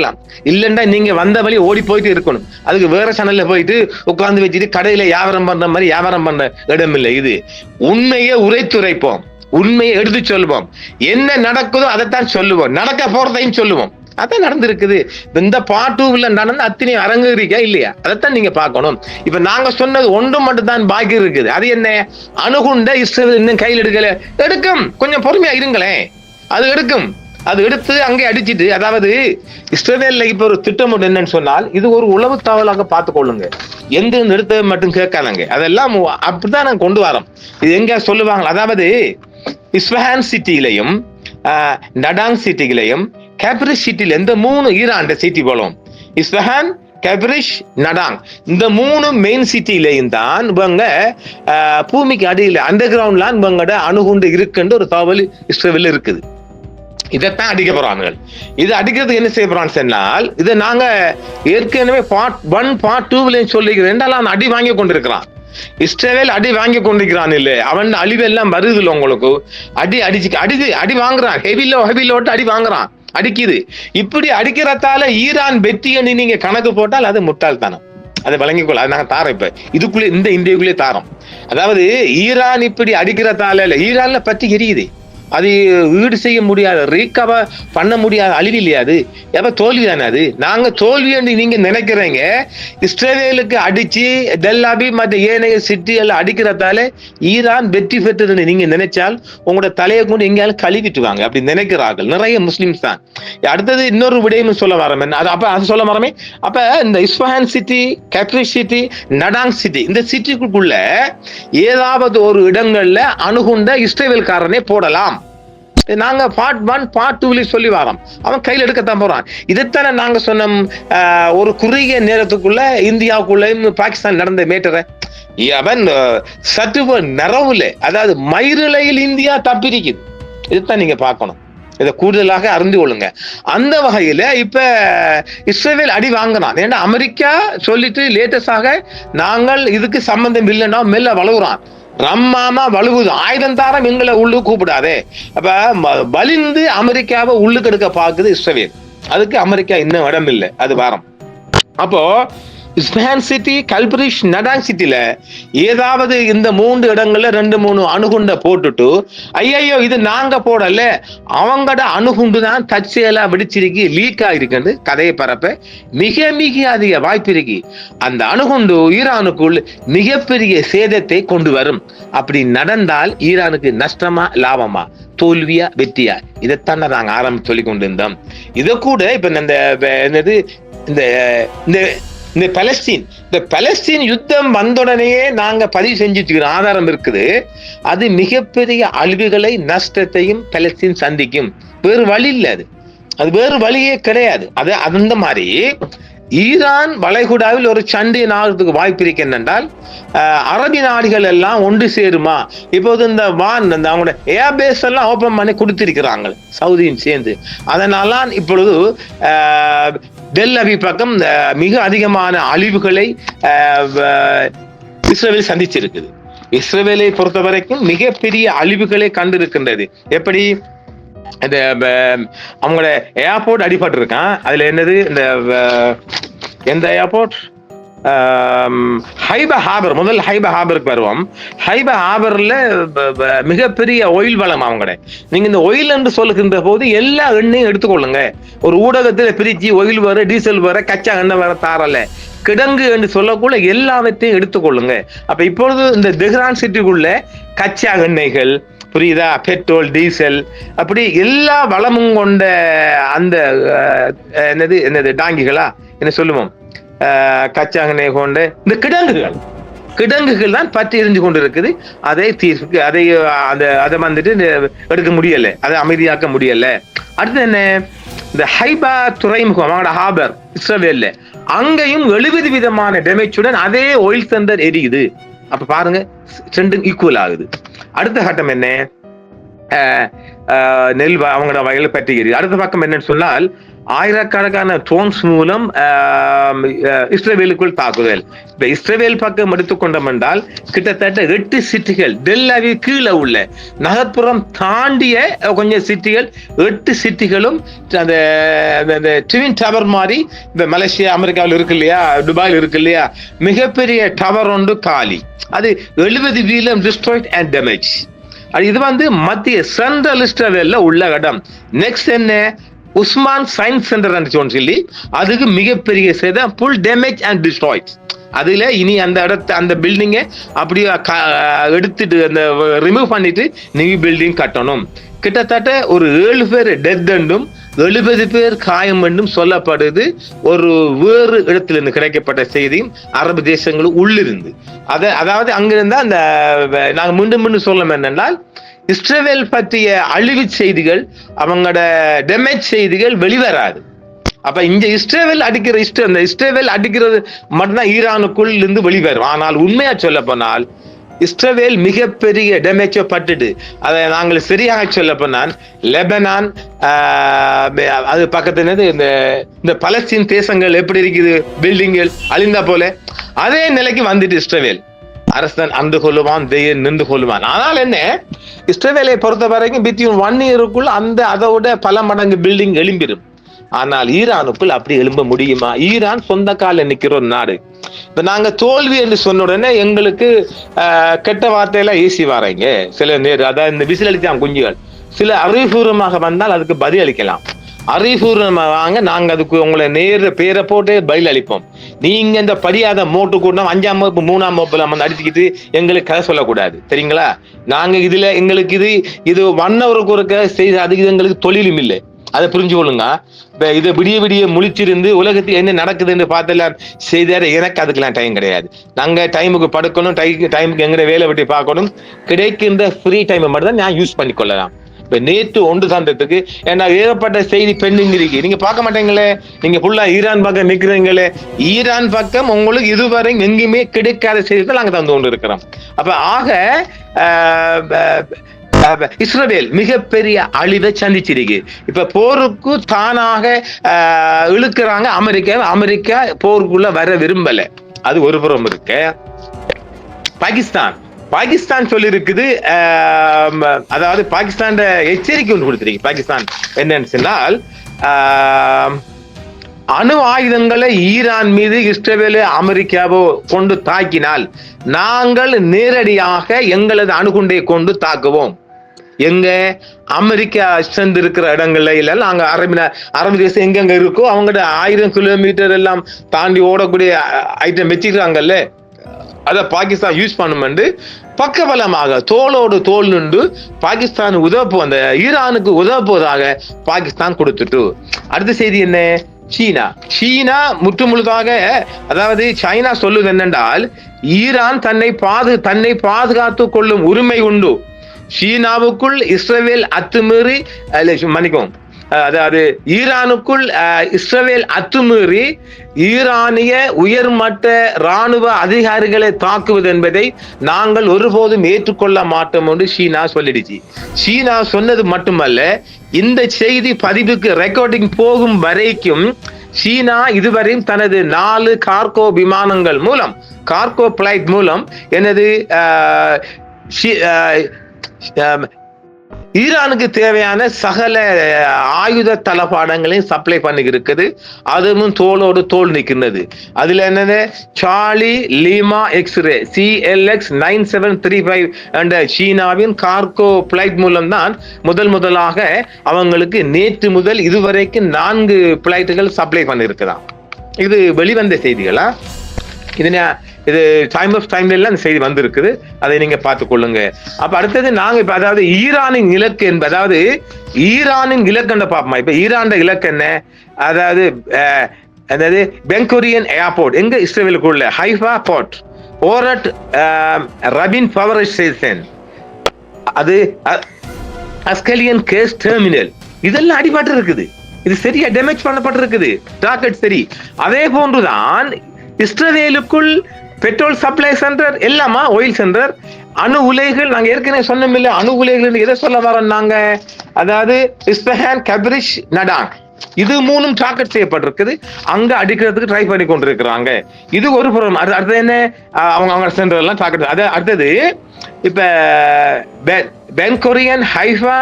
இல்லன்னா நீங்க வந்த வழி ஓடி போயிட்டு இருக்கணும். அதுக்கு வேற சேனல்ல போயிட்டு உட்கார்ந்து வச்சுட்டு கடையில வியாபாரம் பண்ற மாதிரி வியாபாரம் பண்ண இடம் இல்லை. இது உண்மையை உரைத்துரைப்போம், உண்மையை எடுத்து சொல்லுவோம், என்ன நடக்குதோ அதைத்தான் சொல்லுவோம், நடக்க போறதையும் சொல்லுவோம். அதான் நடந்திருக்குது. இந்த பார்ட் 2 நடந்து அத்தனை அரங்கேறிக்கா இல்லையா அதைத்தான் நீங்க பார்க்கணும். இப்ப நாங்க சொன்னது ஒன்று மட்டும் தான் பாக்கி இருக்குது. அது என்ன? அணுகுண்ட இஸ்ரேல் இன்னும் கையில் எடுக்கும். கொஞ்சம் பொறுமையா இருங்களேன், அது எடுக்கும். அது எடுத்து அங்கே அடிச்சுட்டு, அதாவது இஸ்ரேல்ல இப்ப ஒரு திட்டம் என்னன்னு சொன்னால் இது ஒரு உளவு தகவலாக பார்த்து கொள்ளுங்க. எந்த எடுத்த மட்டும் கேட்காதங்க. அதெல்லாம் அப்படிதான் நாங்க கொண்டு வரோம். இது எங்க சொல்லுவாங்க, அதாவது இஸ்ஃபஹான் சிட்டிலையும் நடாங் சிட்டிலையும் கேப்ரிஷ் சிட்டில இந்த 3 ஈரான் சிட்டி போலும். இஸ்ஃபஹான், கேப்ரிஷ், நடாங் இந்த 3 மெயின் சிட்டிலையும் தான் இவங்க பூமிக்கு அடியில் அண்டர் கிரவுண்ட்லாம் இவங்கட அணுகுண்டு இருக்குன்ற ஒரு தகவல் இஸ்ரேல் இருக்குது. இதைத்தான் அடிக்க போறாங்க. இது அடிக்கிறதுக்கு என்ன செய்ய போறான்னு சொன்னால் இதை நாங்க ஏற்கனவே பார்ட் 1 பார்ட் 2 சொல்லிக்கிறேன். அவன் அடி வாங்கி கொண்டிருக்கிறான். இஸ்ரேல் அடி வாங்கி கொண்டிருக்கிறான். இல்ல அவன் அழிவு எல்லாம் வருது இல்லை உங்களுக்கு. அடி வாங்குறான். ஹெவிலோட்டு அடி வாங்குறான், அடிக்குது. இப்படி அடிக்கிறதால ஈரான் வெற்றி என்று நீங்க கணக்கு போட்டால் அது முட்டாள்தானம். அதை வழங்கிக்கொள்ள அது நாங்க தாரோம். இப்ப இதுக்குள்ளே இந்த இந்தியாவுக்குள்ளே தாரோம். அதாவது ஈரான் இப்படி அடிக்கிறதால இல்ல, ஈரான்ல பற்றி எரியுது. அது ஈடு செய்ய முடியாத, ரீகவர் பண்ண முடியாத அழிவு இல்லையா? அது எப்ப தோல்வி தானே. அது நாங்க தோல்வி என்று நீங்க நினைக்கிறீங்க. இஸ்ரேலுக்கு அடிச்சு டெல்லாபி மற்ற ஏனைய சிட்டி எல்லாம் அடிக்கிறதால ஈரான் வெற்றி பெற்றது நீங்க நினைச்சால் உங்களோட தலையை கொண்டு எங்கேயாலும் கழுவிட்டுவாங்க. அப்படி நினைக்கிறார்கள் நிறைய முஸ்லிம்ஸ் தான். அடுத்தது இன்னொரு விடயம் சொல்ல வரமே, அது சொல்ல வரமே. அப்ப இந்த இஸ்ஃபஹான் சிட்டி, கேப்ரிஷ் சிட்டி, நடாங் சிட்டி இந்த சிட்டிக்குள்ள ஏதாவது ஒரு இடங்கள்ல அணுகுண்ட இஸ்ரேல்காரனே போடலாம். நாங்க பார்ட் 1 பார்ட் 2 சொல்லி வரோம். அவன் கையில் எடுக்கத்தான் போறான். இதைத்தானே நாங்க சொன்னோம். ஒரு குறுகிய நேரத்துக்குள்ள இந்தியாவுக்குள்ள பாகிஸ்தான் நடந்த மேட்டரை அவன் சற்று நரவுல, அதாவது மயிரிழையில் இந்தியா தப்பிரிக்குது. இதைத்தான் நீங்க பார்க்கணும். இதை கூடுதலாக அறிந்து கொள்ளுங்க. அந்த வகையில இப்ப இஸ்ரேல் அடி வாங்கினான். ஏன்னா அமெரிக்கா சொல்லிட்டு லேட்டஸ்டாக நாங்கள் இதுக்கு சம்பந்தம் இல்லைன்னா மெல்ல வளவுறான். ரம்மாமா வலுவுது ஆயுதம் தாரம் எங்களை உள்ளு கூப்பிடாதே. அப்ப வலிந்து அமெரிக்காவை உள்ளுக்கு எடுக்க பாக்குது இஸ்ரேல். அதுக்கு அமெரிக்கா இன்னும் இடம் இல்லை, அது வாரம். அப்போ இஸ்பான் சிட்டி, கல்பிரிஷ், நடாங் சிட்டில ஏதாவது இந்த 3 இடங்கள்ல 2-3 அணுகுண்ட போட்டுட்டு ஐயோ இது நாங்க போடல அவங்கட அணுகுண்டு தான் தற்செயலா வெடிச்சிருக்கு, லீக் ஆகிருக்கு கதையை பரப்ப மிக மிக அதிக வாய்ப்பு இருக்கு. அந்த அணுகுண்டு ஈரானுக்குள் மிகப்பெரிய சேதத்தை கொண்டு வரும். அப்படி நடந்தால் ஈரானுக்கு நஷ்டமா லாபமா, தோல்வியா வெற்றியா, இதைத்தான் நாங்க ஆரம்பிச்சு சொல்லி கொண்டு இருந்தோம். இதை கூட இப்ப இந்த பலஸ்தீன் யுத்தம் வந்தோடனேயே நாங்க பதிவு செஞ்சுட்டு ஆதாரம் இருக்குது. அது மிகப்பெரிய அழிவுகளை நஷ்டத்தையும் பலஸ்தீன் சந்திக்கும். வேறு வழி இல்லை, அது வேறு வழியே கிடையாது. அது அந்த மாதிரி ஈரான் வளைகுடாவில் ஒரு சண்டை நாடுறதுக்கு வாய்ப்பு இருக்கு. என்னென்றால் அரபி நாடுகள் எல்லாம் ஒன்று சேருமா. இப்போது இந்த அவங்களோட ஏர்பேஸ் எல்லாம் ஓபன் பண்ணி கொடுத்திருக்கிறாங்க சவுதியும் சேர்ந்து. அதனால இப்பொழுது டெல் அவீவ் பக்கம் மிக அதிகமான அழிவுகளை இஸ்ரேல் சந்திச்சிருக்குது. இஸ்ரேலை பொறுத்த வரைக்கும் மிகப்பெரிய அழிவுகளை கண்டிருக்கின்றது. எப்படி அவங்களோட ஏர்போர்ட் அடிபட்டு இருக்கான். அதுல என்னது எந்த ஏர்போர்ட், ஹைபா ஹாபர். முதல் ஹைபா ஹாபருக்கு வருவோம். ஹைபா ஹாபர்ல மிகப்பெரிய ஒயில் வளம். அவங்களோட நீங்க இந்த ஒயில் என்று சொல்லுகின்ற போது எல்லா எண்ணெயும் எடுத்துக்கொள்ளுங்க. ஒரு ஊடகத்துல பிரிச்சு ஒயில் வர, டீசல் வர, கச்சா எண்ணெய் வர தாரல, கிடங்கு என்று சொல்லக்கூட எல்லாவற்றையும் எடுத்துக்கொள்ளுங்க. அப்ப இப்பொழுது இந்த தெஹ்ரான் சிட்டிக்குள்ள கச்சா எண்ணெய்கள், புரியுதா, பெட்ரோல், டீசல், அப்படி எல்லா வளமும் கொண்ட அந்த என்னது டாங்கிகளா என்ன சொல்லுவோம், கச்சா எண்ணெய் கொண்ட இந்த கிடங்குகள் தான் பற்றி எரிஞ்சு கொண்டு இருக்குது. அதை அதை வந்துட்டு எடுக்க முடியல, அதை அமைதியாக்க முடியல. அடுத்து என்ன, இந்த ஹைபா துறைமுகம் அவங்களோட ஹாபர் இஸ்ரேல்ல, அங்கேயும் 70 விதமான டேமேஜுடன் அதே ஆயில் சென்டர் எரியுது. அப்ப பாருங்க, ரெண்டும் ஈக்குவல் ஆகுது. அடுத்த கட்டம் என்ன, நெல் அவங்களோட வயல் பற்றி எரியுது. அடுத்த பக்கம் என்னன்னு சொன்னால் ஆயிரக்கணக்கான ட்ரோன்ஸ் மூலம் இஸ்ரேலுக்குள் தாக்குதல். இப்ப இஸ்ரேல் பக்கம் எடுத்துக்கொண்டோம் என்றால் கிட்டத்தட்ட 8 சிட்டிகள், டெல் அவீவ் கீழே உள்ள நகர்ப்புறம் தாண்டிய கொஞ்சம் சிட்டிகள், 8 சிட்டிகளும் அந்த ட்வின் டவர் மாதிரி இந்த மலேசியா அமெரிக்காவில் இருக்கு இல்லையா, துபாயில் இருக்கு இல்லையா, மிகப்பெரிய டவர் ஒன்று காலி. அது 70 வீதம் டிஸ்ட்ராய்ட் அண்ட் டேமேஜ். இது மத்திய சென்ட்ரல் இஸ்ரேல்ல உள்ள இடம். நெக்ஸ்ட் என்ன, உஸ்மான் சயின்ஸ் சென்டர் சொல்லி அதுக்கு மிகப்பெரிய சேதம், ஃபுல் டேமேஜ் அண்ட் டிஸ்ட்ராய்ட். அதுல இனி அந்த பில்டிங்கை அப்படியே எடுத்துட்டு அந்த ரிமூவ் பண்ணிட்டு நியூ பில்டிங் கட்டணும். கிட்டத்தட்ட ஒரு 7 பேர் டெத் என்றும் 70 பேர் காயம் என்றும் சொல்லப்படுது. ஒரு வேறு இடத்திலிருந்து கிடைக்கப்பட்ட செய்தியும் அரபு தேசங்களும் உள்ளிருந்து அதாவது அங்கிருந்தா அந்த நாங்க மீண்டும் சொல்ல என்னென்றால் இஸ்ரேல் பற்றிய அழிவு செய்திகள், அவங்களோட டேமேஜ் செய்திகள் வெளிவராது. அப்ப இந்த இஸ்ரேல் அடிக்கிறது மட்டும்தான் ஈரானுக்குள் இருந்து வெளிவரும். ஆனால் உண்மையா சொல்ல போனால் இஸ்ரேல் மிகப்பெரிய டேமேஜ் பட்டுட்டு, அதை நாங்கள் சரியாக சொல்ல போனால் லெபனான், அது பக்கத்துல இந்த பலஸ்தீன் தேசங்கள் எப்படி இருக்குது, பில்டிங்கள் அழிந்தா போல அதே நிலைக்கு வந்துட்டு இஸ்ரேல் அரசன் அன்று கொள்ளுவான், தெய்வம் நின்று கொள்ளுவான். ஆனால் என்ன, இஸ்ரேலை பொறுத்த வரைக்கும் பிட்வீன் 1 இயருக்குள் அதோட பல மடங்கு பில்டிங் எழும்பிடும். ஆனால் ஈரானுக்குள் அப்படி எழும்ப முடியுமா? ஈரான் சொந்த கால நிக்கிற ஒரு நாடு. இப்ப நாங்க தோல்வி என்று சொன்ன உடனே எங்களுக்கு கெட்ட வார்த்தையில ஏசி வாரீங்க சில நேர், அதாவது இந்த விசிலளித்தான் குஞ்சுகள் சில அறிவுபூர்வமாக வந்தால் அதுக்கு பதில் அளிக்கலாம். அறிவுபூர்வமாக வாங்க, நாங்க அதுக்கு உங்களை நேர பேரை போட்டு பதில் அளிப்போம். நீங்க இந்த படியாத மோட்டு கூட்டம் 5ஆம் வகுப்பு 3ஆம் வகுப்புல நம்ம அடிச்சுக்கிட்டு எங்களுக்கு கதை சொல்லக்கூடாது, சரிங்களா? நாங்க இதுல எங்களுக்கு இது 1 ஹவருக்கு ஒரு செய்து அதுக்கு எங்களுக்கு தொழிலும் இல்லை, அதை புரிஞ்சு கொள்ளுங்க. இதை விடிய முழிச்சிருந்து உலகத்தில் என்ன நடக்குதுன்னு பார்த்தெல்லாம் செய்தாரு. எனக்கு அதுக்கெல்லாம் டைம் கிடையாது. நாங்க டைமுக்கு படுக்கணும், டைமுக்கு எங்கட வேலை வெட்டி பார்க்கணும். கிடைக்கின்ற ஃப்ரீ டைமை மட்டும் தான் நான் யூஸ் பண்ணி கொள்ளலாம். இப்ப நேற்று ஒன்று சான்றதுக்கு ஏன்னா ஏகப்பட்ட செய்தி பெண்டிங் இருக்கு, நீங்க பார்க்க மாட்டீங்களே. நீங்க ஃபுல்லா ஈரான் பக்கம் நிக்கிறீங்களே, ஈரான் பக்கம் உங்களுக்கு இதுவரை எங்கேயுமே கிடைக்காத செய்திகள் நாங்க தந்து கொண்டு இருக்கிறோம். அப்ப ஆக இஸ்ரேல் மிகப்பெரிய அழிவை சந்திச்சிருக்கு. இப்ப போருக்கு தானாக இழுக்கிறாங்க அமெரிக்கா போருக்குள்ள வர விரும்பல. அது ஒரு புறம் இருக்க, பாகிஸ்தான் பாகிஸ்தான் சொல்லியிருக்குது, அதாவது பாகிஸ்தான் எச்சரிக்கை ஒன்று கொடுத்திருக்கு. பாகிஸ்தான் என்னன்னு சொன்னால், அணு ஆயுதங்களை ஈரான் மீது இஸ்ரேல் அமெரிக்காவோ கொண்டு தாக்கினால் நாங்கள் நேரடியாக எங்களது அணுகுண்டை கொண்டு தாக்குவோம். எங்க அமெரிக்கா சேர்ந்திருக்கிற இடங்கள்ல இல்ல, அங்க அரபு தேசம் எங்கெங்க இருக்கோ அவங்கள்ட்ட 1000 கிலோமீட்டர் எல்லாம் தாண்டி ஓடக்கூடிய ஐட்டம் வச்சுக்கிறாங்கல்ல, அதை பாகிஸ்தான் யூஸ் பண்ணுமென்று பக்கபலமாக தோளோடு தோல் நின்று பாகிஸ்தான் அந்த ஈரானுக்கு உதவுவதாக பாகிஸ்தான் கொடுத்துட்டு. அடுத்த செய்தி என்ன? சீனா முற்றுமுழுதாக, அதாவது சைனா சொல்லுது என்னென்றால், ஈரான் தன்னை பாதுகாத்து கொள்ளும் உரிமை உண்டு. சீனாவுக்குள் இஸ்ரேல் அத்துமீறி மன்னிக்கும், அதாவது ஈரானுக்குள் இஸ்ரேல் அத்துமீறி ஈரானிய உயர்மட்ட இராணுவ அதிகாரிகளை தாக்குவது என்பதை நாங்கள் ஒருபோதும் ஏற்றுக்கொள்ள மாட்டோம் என்று சீனா சொல்லிடுச்சு. சீனா சொன்னது மட்டுமல்ல, இந்த செய்தி பதிவுக்கு ரெக்கார்டிங் போகும் வரைக்கும் சீனா இதுவரையும் தனது 4 கார்கோ விமானங்கள் மூலம், கார்கோ பிளைட் மூலம் எனது ஈரானுக்கு தேவையான சகல ஆயுத தளபாடங்களையும் சப்ளை பண்ணி இருக்குது. அதுவும் தோளோடு தோல் நிற்கின்றது. அதுல என்னது, சார்லி லீமா எக்ஸ்ரே CLX 9735 என்ற சீனாவின் கார்கோ பிளைட் மூலம் தான் முதலாக அவங்களுக்கு நேற்று முதல் இதுவரைக்கும் 4 பிளைட்டுகள் சப்ளை பண்ணிருக்குதான். இது வெளிவந்த செய்திகளா? இது டைம் ஆஃப் டைம்ல அந்த செய்தி வந்திருக்குது, அதை நீங்க பார்த்துக் கொள்ளுங்க. அப்ப அடுத்தது நாங்க இப்ப அதாவது ஈரானின் இலக்கு என்பது, அதாவது ஈரானின் இலக்கு என்ன பார்ப்போமா? இப்ப ஈரான் இலக்கு என்ன? அதாவது பென்குரியன் ஏர்போர்ட் எங்க இஸ்ரேலுக்குள்ள, ஹைஃபா போர்ட், ஓரட் ரபின் பவர் ஸ்டேஷன், அது அஸ்கலியன் கேஸ் டெர்மினல், இதெல்லாம் அடிபட்டு இருக்குது. இது சரியா டேமேஜ் பண்ணப்பட்டிருக்குது, டார்கெட் சரி. அதே போன்றுதான் இஸ்ரேலுக்குள் பெட்ரோல் சப்ளை சென்டர் எல்லாமா, ஆயில் சென்டர், அணு உலைகள். நாங்க ஏற்கனவே சொன்னோம் இல்ல, அணு உலைகள் எதை சொல்ல வரோம் நாங்க, அதாவது இஸ்பஹான், கப்ரிஷ், நடாங், இது 3 டார்கெட் செய்யப்பட்டிருக்குது. அங்க அடிக்கிறதுக்கு ட்ரை பண்ணி கொண்டிருக்கிறாங்க. இது ஒரு புறம். அடுத்தது என்ன, அவங்க சென்டர் எல்லாம் டார்கெட். அடுத்தது இப்ப பென்குரியன், ஹைஃபா,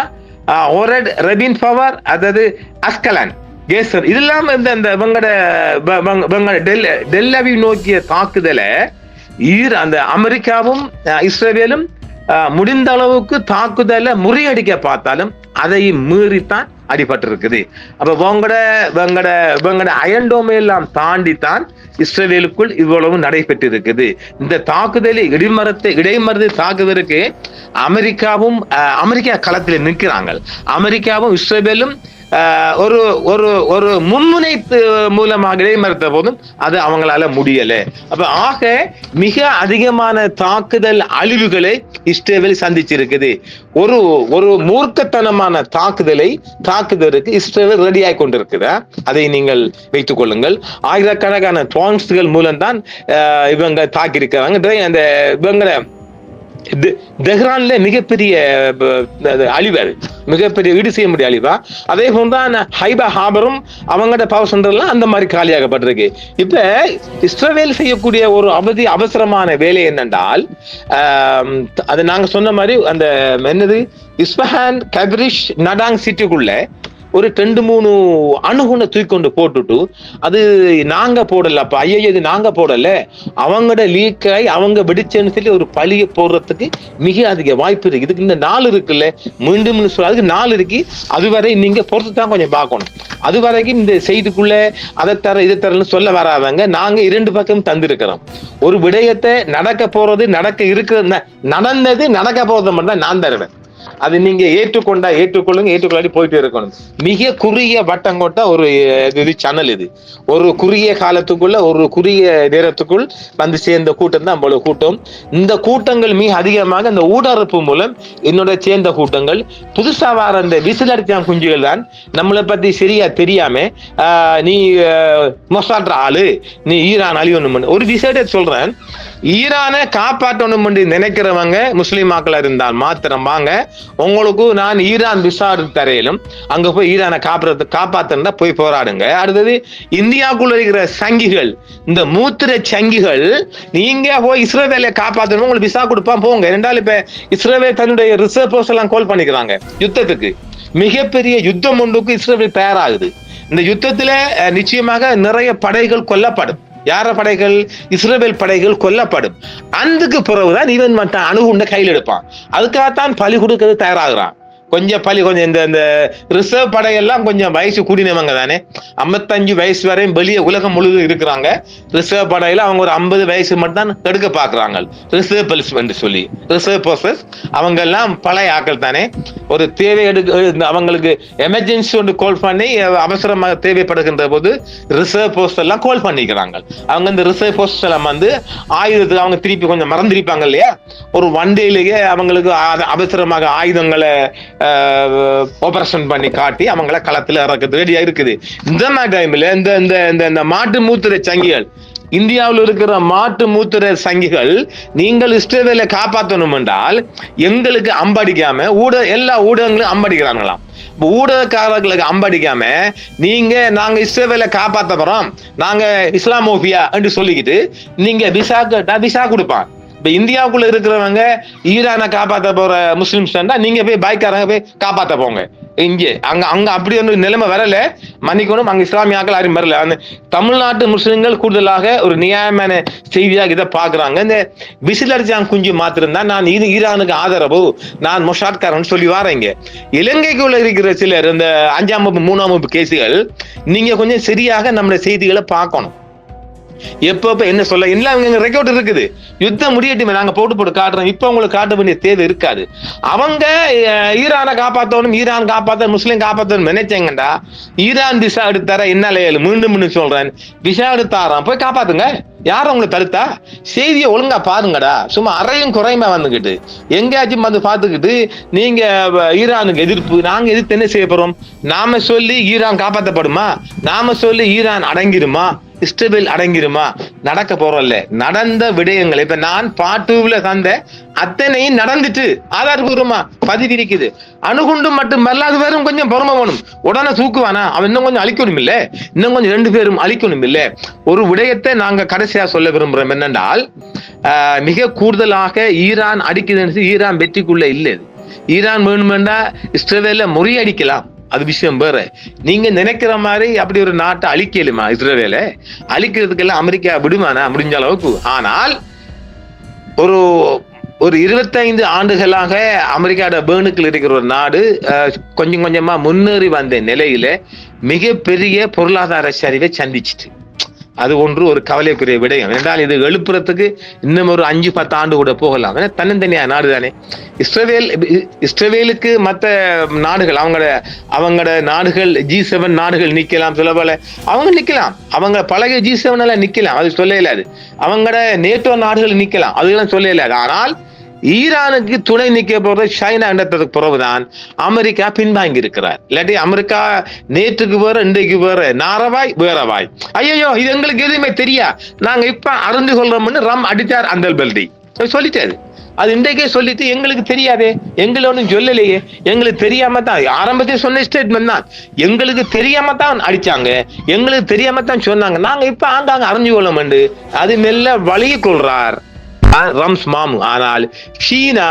ஓரட் ரபின் பவர், அதாவது அஸ்கலான் கேசர், இதெல்லாம் டெல்லவி நோக்கிய தாக்குதலை அந்த அமெரிக்காவும் இஸ்ரேலும் முடிந்த அளவுக்கு தாக்குதலை முறியடிக்க பார்த்தாலும் அதை மீறித்தான் அடிபட்டிருக்குது. அப்ப வெங்கட அயன்டோமை எல்லாம் தாண்டித்தான் இஸ்ரேலுக்குள் இவ்வளவு நடைபெற்று இருக்குது. இந்த தாக்குதலை இடைமறுத்து தாக்குவதற்கு அமெரிக்கா களத்தில் நிற்கிறாங்க. அமெரிக்காவும் இஸ்ரேலும் ஒரு முன்முனைப்பு மூலமாக இடைமறுத்த போதும் அது அவங்களால முடியல. அப்ப ஆக மிக அதிகமான தாக்குதல் அழிவுகளை இஸ்ரேல் சந்திச்சிருக்குது. ஒரு மூர்க்கத்தனமான தாக்குதலுக்கு இஸ்ரேல் ரெடியாகி கொண்டிருக்குதா, அதை நீங்கள் வைத்துக் கொள்ளுங்கள். ஆயிரக்கணக்கான ட்ரோன்ஸ்கள் மூலம் தான் இவங்க தாக்கி இருக்கிறாங்க. அந்த இவங்களை தெஹ்ரான்ல மிகப்பெரிய அழிவு, மிகப்பெரிய ஈடு செய்ய முடிய அழிவா. அதே போன்தான் ஹைபா ஹாபரும் அவங்களோட பவர் சென்டர்லாம் அந்த மாதிரி காலியாகப்பட்டிருக்கு. இப்ப இஸ்ரேல் செய்யக்கூடிய ஒரு அவசரமான வேலை என்னென்றால், அது நாங்க சொன்ன மாதிரி அந்த என்னது இஸ்பஹான், கப்ரிஷ், நடாங் சிட்டிக்குள்ள ஒரு 2-3 அணுகுண்டை தூக்கொண்டு போட்டுட்டு, அது நாங்க போடலப்பா, ஐயோ இது நாங்க போடல, அவங்களோட லீக்காய் அவங்க வெடிச்சேன்னு சொல்லி ஒரு பழிய போடுறதுக்கு மிக அதிக வாய்ப்பு இருக்கு. இதுக்கு இந்த 4 இருக்குல்ல, மீண்டும் சொல்றதுக்கு 4 இருக்கு. அதுவரை நீங்க பொறுத்து தான் கொஞ்சம் பார்க்கணும். அது வரைக்கும் இந்த செய்திக்குள்ள அதை தர இதை தரன்னு சொல்ல வராதவங்க. நாங்க 2 பக்கம் தந்திருக்கிறோம். ஒரு விடயத்தை நடக்க போறது, நடந்தது நடக்க போறது மட்டும் தான் நான் தருவேன். அது நீங்க ஏற்றுக்கொள்ளுங்க, போயிட்டு இருக்கணும். மிக குறுகிய வட்டம் கொண்ட ஒரு சேனல் இது. ஒரு குறுகிய காலத்துக்குள்ள, ஒரு குறுகிய நேரத்துக்குள் வந்து சேர்ந்த கூட்டம் தான் அவ்வளவு கூட்டம். இந்த கூட்டங்கள் மிக அதிகமாக இந்த ஊடறுப்பு மூலம் என்னோட சேர்ந்த கூட்டங்கள். புதுசா வர அந்த விசிலடிச்சான் குஞ்சுகள் தான் நம்மளை பத்தி சரியா தெரியாம நீ மொசாட்ற ஆளு, நீ ஈரான் அழியணும். ஒரு விஷயத்தை சொல்றேன், ஈரானை காப்பாற்றணும் என்று நினைக்கிறவங்க முஸ்லிமாக்கள் இருந்தால் மாத்திரம் வாங்க, உங்களுக்கு நான் ஈரான் விசா தரையிலும் அங்க போய் ஈரானை காப்பாற்றா போய் போராடுங்க. அடுத்தது இந்தியாவுக்குள்ள இருக்கிற சங்கிகள், இந்த மூத்திர சங்கிகள், நீங்க போய் இஸ்ரேலை காப்பாற்றணும் உங்களுக்கு விசா கொடுப்பான் போங்க. இரண்டாலும் இப்ப இஸ்ரேல் தன்னுடைய ரிசர்வ் போர்ஸ் எல்லாம் கால் பண்ணிக்கிறாங்க யுத்தத்துக்கு. மிகப்பெரிய யுத்தம் ஒன்றுக்கு இஸ்ரேல் தயாராகுது. இந்த யுத்தத்துல நிச்சயமாக நிறைய படைகள் கொல்லப்படும். யார படைகள்? இஸ்ரேல் படைகள் கொல்லப்படும். அதுக்கு பிறகுதான் இவன் மட்டும் அணுகுண்ட கையில் எடுப்பான். அதுக்காகத்தான் பலி கொடுக்கிறது தயாராகிறான். கொஞ்சம் இந்த ரிசர்வ் படையெல்லாம் கொஞ்சம் வயசு கூடினவங்க தானே, 55 வயசு வரையும் வெளியே உலகம் முழுவதும் இருக்கிறாங்க. ரிசர்வ் படையில அவங்க ஒரு 50 வயசு மட்டும் தான் எடுக்க பாக்குறாங்க. ரிசர்வ் போலீஸ் சொல்லி ரிசர்வ் போர்சஸ் அவங்க எல்லாம் பழைய ஆக்கள் தானே. ஒரு தேவை அவங்களுக்கு எமர்ஜென்சி ஒன்று கால் பண்ணி அவசரமாக தேவைப்படுகின்ற போது ரிசர்வ் போர்ஸ் எல்லாம் கால் பண்ணிக்கிறாங்க. அவங்க இந்த ரிசர்வ் போர்ஸ் எல்லாம் ஆயுதத்துக்கு அவங்க திருப்பி கொஞ்சம் மறந்திருப்பாங்க இல்லையா, ஒரு வண்டியிலேயே அவங்களுக்கு அவசரமாக ஆயுதங்களை ஆபரேஷன் பண்ணி காட்டி அவங்கள களத்துல இறக்குறது ரெடியா இருக்குது. இந்த மாதிரி டைம்ல இந்த மாட்டு மூத்திர சங்கிகள், இந்தியாவில் இருக்கிற மாட்டு மூத்திர சங்கிகள், நீங்கள் இஸ்ரேலை காப்பாற்றணும் என்றால் எங்களுக்கு அம்படிக்காம எல்லா ஊடகங்களும் அம்படிக்கிறாங்களாம். ஊடகக்காரர்களுக்கு அம்படிக்காம நாங்க இஸ்ரேலை காப்பாற்ற போறோம், நாங்க இஸ்லாமோபியா என்று சொல்லிக்கிட்டு நீங்க விசா கொடுப்பான். இப்ப இந்தியாவுக்குள்ள இருக்கிறவங்க ஈரானை காப்பாற்ற போற முஸ்லிம்ஸ் நீங்க போய் பாய்க்காரங்க போய் காப்பாற்ற போங்க. இங்கே அங்க அப்படி ஒரு நிலைமை வரல, மன்னிக்கணும், அங்க இஸ்லாமியாக்கள் யாரும் வரல. அந்த தமிழ்நாட்டு முஸ்லிம்கள் கூடுதலாக ஒரு நியாயமான செய்தியாக இதை பாக்குறாங்க. இந்த விசில் அடிச்சாங்க குஞ்சு மாத்திருந்தா நான் ஈரானுக்கு ஆதரவு, நான் மொஷாத்காரன் சொல்லி வாரேங்க. இலங்கைக்குள்ள இருக்கிற சிலர் இந்த 5ஆம் வகுப்பு 3ஆம் வகுப்பு கேசுகள், நீங்க கொஞ்சம் சரியாக நம்மளுடைய செய்திகளை பார்க்கணும். எப்ப என்ன சொல்ல எல்லாம் ரெக்கார்ட் இருக்குது. யுத்தம் முடியட்டுமே, நாங்க போட்டு காட்டுறோம். இப்ப உங்களுக்கு காட்ட வேண்டிய தேவை இருக்காது. அவங்க ஈரானை காப்பாற்றணும், ஈரான் காப்பாற்ற, முஸ்லீம் காப்பாற்றணும் நினைச்சாங்கடா, ஈரான் விசா எடுத்தார என்ன மீண்டும் சொல்றேன், விசா எடுத்தாராம் போய் காப்பாத்துங்க. யாரும் உங்களை தடுத்தா? செய்தியை ஒழுங்கா பாருங்கடா. சும்மா அறையும் குறையுமா வந்துகிட்டு எங்கேயாச்சும் வந்து பார்த்துக்கிட்டு நீங்க ஈரானுக்கு எதிர்ப்பு, நாங்க எதிர்த்து என்ன செய்ய போறோம்? நாம சொல்லி ஈரான் காப்பாற்றப்படுமா? நாம சொல்லி ஈரான் அடங்கிருமா? இஸ்ரேல் அடங்கிருமா? நடக்க போறோம்ல. நடந்த விடயங்கள் இப்ப நான் பாட்டுல தந்த அத்தனையும் நடந்துட்டு ஆதாரபூர்வமா பதிவு இருக்குது. அணுகுண்டு மட்டும் வரலாது பேரும் கொஞ்சம் பொறுமை வேணும். உடனே தூக்குவானா? அவன் இன்னும் கொஞ்சம் அழிக்கணும் இல்ல, இன்னும் கொஞ்சம் 2 பேரும் அழிக்கணும் இல்ல. ஒரு விடயத்தை நாங்க கடைசியா சொல்ல விரும்புறோம் என்னென்றால், மிக கூடுதலாக ஈரான் அடிக்குதுன்னு ஈரான் வெற்றிக்குள்ள இல்லை. ஈரான் வேணுமெண்டா இஸ்ரேலை முறியடிக்கலாம், அது விஷயம் வேற. நீங்க நினைக்கிற மாதிரி அப்படி ஒரு நாட்டை அழிக்கலுமா? இஸ்ரேலை அழிக்கிறதுக்கெல்லாம் அமெரிக்கா விடுமானா முடிஞ்ச அளவுக்கு? ஆனால் ஒரு 25 ஆண்டுகளாக அமெரிக்காவோட பேர்னுக்குள் இருக்கிற ஒரு நாடு கொஞ்சம் கொஞ்சமா முன்னேறி வந்த நிலையில மிகப்பெரிய பொருளாதார சரிவை சந்திச்சுட்டு, அது ஒன்று ஒரு கவலைக்குரிய விடயம். என்றால் இது எழுப்புறதுக்கு இன்னும் ஒரு 5-10 ஆண்டு கூட போகலாம். தன்னந்தனியா நாடு தானே இஸ்ரேலுக்கு. மற்ற நாடுகள் அவங்களோட நாடுகள் G7 நாடுகள் நிக்கலாம், சில போல அவங்க நிக்கலாம், அவங்க பழகிய G7 எல்லாம் நிக்கலாம், அது சொல்ல இயலாது. அவங்களோட நேட்டோ நாடுகள் நிக்கலாம், அதெல்லாம் சொல்ல இயலாது. ஆனால் ஈரானுக்கு துணை நிக்க போறது சைனா என்றதுக்கு பிறகுதான் அமெரிக்கா பின்வாங்கி இருக்கிறார். இல்லாட்டி அமெரிக்கா நேற்றுக்கு வேற இன்றைக்கு வேற, நாரவாய் வேறவாய், ஐயோ இது எங்களுக்கு எதுவுமே தெரியா, நாங்க இப்ப அறிந்து கொள்றோம்னு ரம் அடித்தார் அந்த பெல்டி சொல்லிட்டாரு. அது இன்றைக்கே சொல்லிட்டு எங்களுக்கு தெரியாதே, எங்களை ஒன்றும் சொல்லலையே, எங்களுக்கு தெரியாம தான் ஆரம்பத்தில் சொன்ன ஸ்டேட்மெண்ட் தான், எங்களுக்கு தெரியாம தான் அடிச்சாங்க, எங்களுக்கு தெரியாம தான் சொன்னாங்க, நாங்க இப்ப ஆங்காங்க அறிஞ்சு கொள்ளோம். அது மெல்ல வழியை கொள்றார் ரம்ஸ் மாமு. ஆனால் சீனா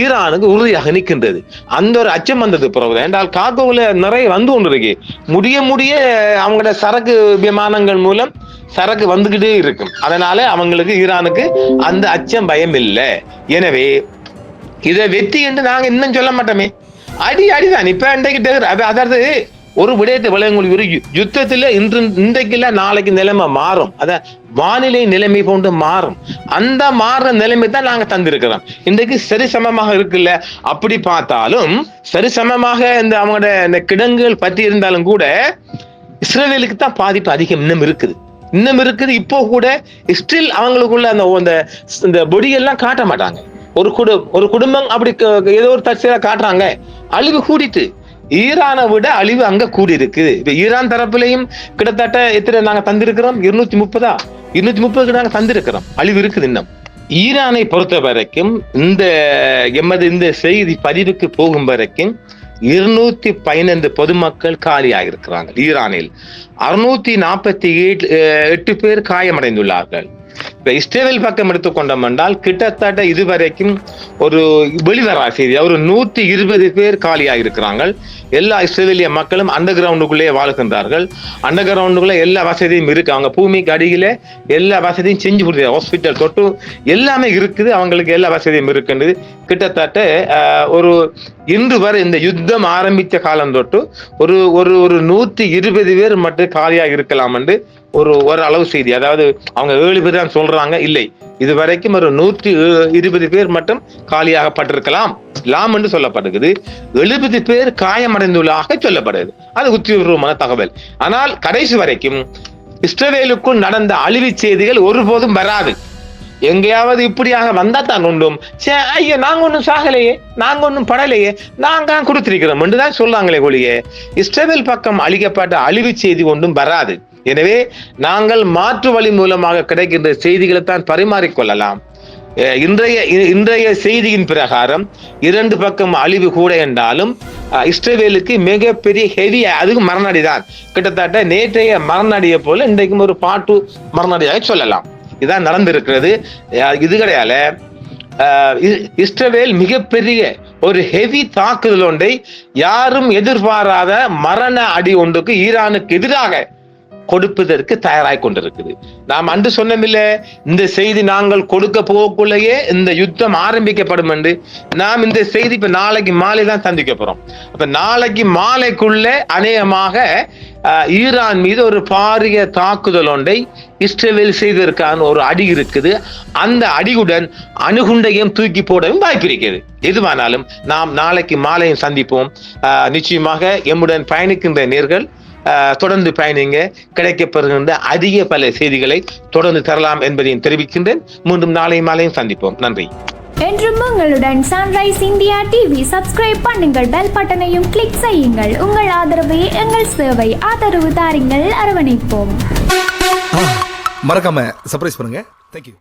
ஈரானுக்கு உறுதியாக நிற்கின்றது. அந்த ஒரு அச்சம் வந்தது பிறகு என்றால் காகோவில் நிறைய வந்து கொண்டு இருக்கு. முடிய அவங்களோட சரக்கு விமானங்கள் மூலம் சரக்கு வந்துகிட்டே இருக்கும். அதனால அவங்களுக்கு ஈரானுக்கு அந்த அச்சம் பயம் இல்லை. எனவே இதை வெற்றி என்று நாங்க இன்னும் சொல்ல மாட்டோமே, அடிதான் இப்ப இன்றைக்கு. அதாவது ஒரு விடயத்தை விளையங்களுக்கு ஒரு யுத்தத்துல இன்றைக்குல நாளைக்கு நிலைமை மாறும். அத வானிலை நிலைமை போன்று மாறும். அந்த மாறுற நிலைமை தான் நாங்க தந்திருக்கிறோம். இன்றைக்கு சரிசமமாக இருக்குல்ல, அப்படி பார்த்தாலும் சரிசமமாக அவங்களோட இந்த கிடங்குகள் பற்றி இருந்தாலும் கூட இஸ்ரேலுக்கு தான் பாதிப்பு அதிகம் இன்னும் இருக்குது. இப்போ கூட ஸ்டில் அவங்களுக்குள்ள அந்த பொடியெல்லாம் காட்ட மாட்டாங்க. ஒரு குடும்பம் அப்படி ஏதோ ஒரு தற்செயலா காட்டுறாங்க, அழிவு கூடிட்டு. ஈரானை விட அழிவு அங்க கூடி இருக்கு. இப்ப ஈரான் தரப்புலையும் கிட்டத்தட்ட எத்தனை நாங்க தந்திருக்கிறோம்? 230 230 நாங்கள் தந்திருக்கிறோம். அழிவு இருக்குது இன்னும். ஈரானை பொறுத்த வரைக்கும் இந்த செய்தி பதிவுக்கு போகும் வரைக்கும் 215 பொதுமக்கள் காலியாகிருக்கிறாங்க. ஈரானில் 648 பேர் காயமடைந்துள்ளார்கள். இப்ப இஸ்ரேல் பக்கம் எடுத்துக்கொண்டோம் என்றால் கிட்டத்தட்ட இதுவரைக்கும் ஒரு வெளிவரா செய்தி ஒரு 120 பேர் காலியாக இருக்கிறாங்க. எல்லா இஸ்ரேலிய மக்களும் அண்டர் கிரவுண்டுக்குள்ளே வாழ்கின்றார்கள். அண்டர் கிரவுண்டுக்குள்ள எல்லா வசதியும் இருக்கு. அவங்க பூமிக்கு அடியில எல்லா வசதியும் செஞ்சு கொடுத்து ஹாஸ்பிட்டல் தொட்டு எல்லாமே இருக்குது. அவங்களுக்கு எல்லா வசதியும் இருக்குன்றது. கிட்டத்தட்ட ஒரு இன்று வரை இந்த யுத்தம் ஆரம்பித்த காலம் தொட்டு ஒரு 120 பேர் மட்டும் காலியாக இருக்கலாம் என்று ஒரு அளவு செய்தி. அதாவது அவங்க 7 பேர் தான் சொல்றாங்க. இல்லை, இதுவரைக்கும் ஒரு 120 பேர் மட்டும் காலியாகப்பட்டிருக்கலாம் என்று சொல்லப்படுகிறது. 70 பேர் காயமடைந்துள்ளதாக சொல்லப்படுது. அது உத்தியோகபூர்வமான தகவல். ஆனால் கடைசி வரைக்கும் இஸ்ரேலுக்குள் நடந்த அழிவு செய்திகள் ஒருபோதும் வராது. எங்கேயாவது இப்படியாக வந்தா தான் ஒன்றும் ஐயோ நாங்க ஒன்றும் சாகலையே, நாங்க ஒன்றும் படலையே, நாங்க கொடுத்திருக்கிறோம் என்றுதான் சொல்றாங்களே ஒழிய இஸ்ரேல் பக்கம் அளிக்கப்பட்ட அழிவு செய்தி ஒன்றும் வராது. எனவே நாங்கள் மாற்று வழி மூலமாக கிடைக்கின்ற செய்திகளை தான் பரிமாறிக்கொள்ளலாம். இன்றைய செய்தியின் பிரகாரம் 2 பக்கம் அழிவு கூட என்றாலும் இஸ்ரேலுக்கு மிகப்பெரிய ஹெவி, அதுக்கு மரணடி தான். கிட்டத்தட்ட நேற்றைய மரணடியை போல இன்றைக்கும் ஒரு பாட்டு மரணடியாக சொல்லலாம். இதான் நடந்திருக்கிறது. இது கிடையாது, இஸ்ரேல் மிகப்பெரிய ஒரு ஹெவி தாக்குதல் ஒன்றை யாரும் எதிர்பாராத மரண அடி ஒன்றுக்கு ஈரானுக்கு எதிராக கொடுப்பதற்கு தயாராய் கொண்டிருக்குது. நாம் அன்று சொன்னமில்ல, இந்த செய்தி நாங்கள் கொடுக்க போகக்குள்ளேயே இந்த யுத்தம் ஆரம்பிக்கப்படும் என்று. நாம் இந்த செய்தி இப்ப நாளைக்கு மாலை தான் சந்திக்க போறோம். அப்ப நாளைக்கு மாலைக்குள்ள அநேகமாக ஈரான் மீது ஒரு பாரிய தாக்குதல் ஒன்றை இஸ்ரேல் செய்வதற்கான ஒரு அடி இருக்குது. அந்த அடியுடன் அணுகுண்டையும் தூக்கி போடவும் வாய்ப்பு இருக்கிறது. எதுவானாலும் நாம் நாளைக்கு மாலையும் சந்திப்போம். நிச்சயமாக எம்முடன் பயணிக்கின்ற நேர்கள் தொடர்ந்து பயணிங்க. கிடைக்கப்பெறுகின்ற அதிக பல செய்திகளை தொடர்ந்து தரலாம் என்பதையும் தெரிவிக்கின்றேன். மீண்டும் நாளை மாலையும் சந்திப்போம். நன்றி. என்றும் உங்களுடன் சன்ரைஸ் இந்தியா டிவி. சப்ஸ்கிரைப் பண்ணுங்கள், பெல் பட்டனையும் கிளிக் செய்யுங்கள். உங்கள் ஆதரவே எங்கள் சேவை. ஆதரவு தாருங்கள், அரவணைப்போம். மறக்காம சர்ப்ரைஸ் பண்ணுங்க. தேங்க்யூ.